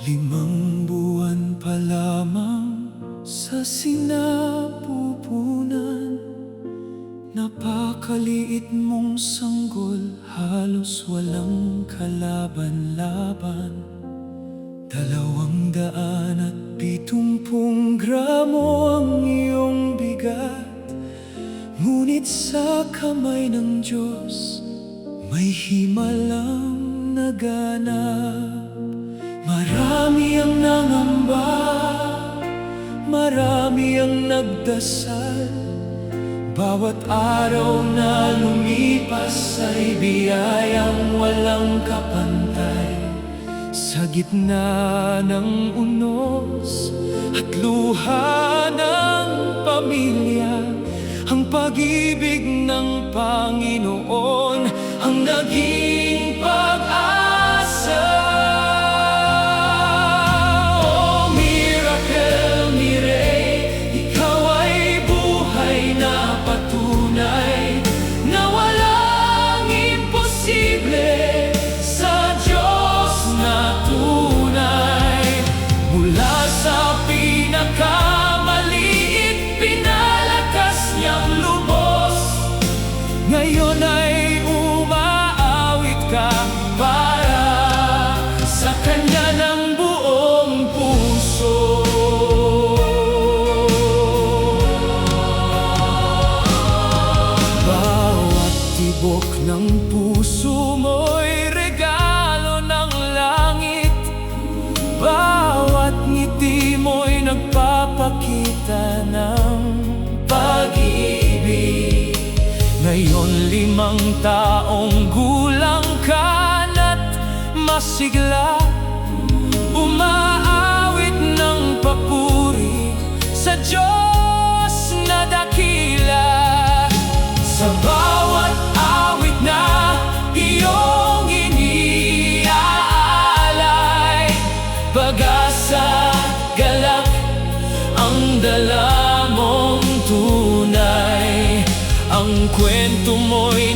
5 buwan pa lamang sa sinapupunan, napakaliit mong sanggol, halos walang kalaban-laban. 270 gramo ang iyong bigat, ngunit sa kamay ng Diyos may himalang naganap. Marami ang nangamba, marami ang nagdasal, bawat araw na lumipas ay biyayang walang kapantay. Sa gitna ng unos at luha ng pamilya, ang pag-ibig ng Panginoon ang naging pag-asa. Ngayon ay umaawit ka para sa Kanya ng buong puso. Bawat tibok ng puso mo'y regalo ng langit, bawat ngiti mo'y nagpapakita ng pag-ibig. Ngayon 5 taong gulang ka na't masigla, umaawit ng papuri sa Diyos na dakila. Sa bawat awit na iyong iniaalay, pag-asa, galak ang dala mong tunay. Ang kwento mo'y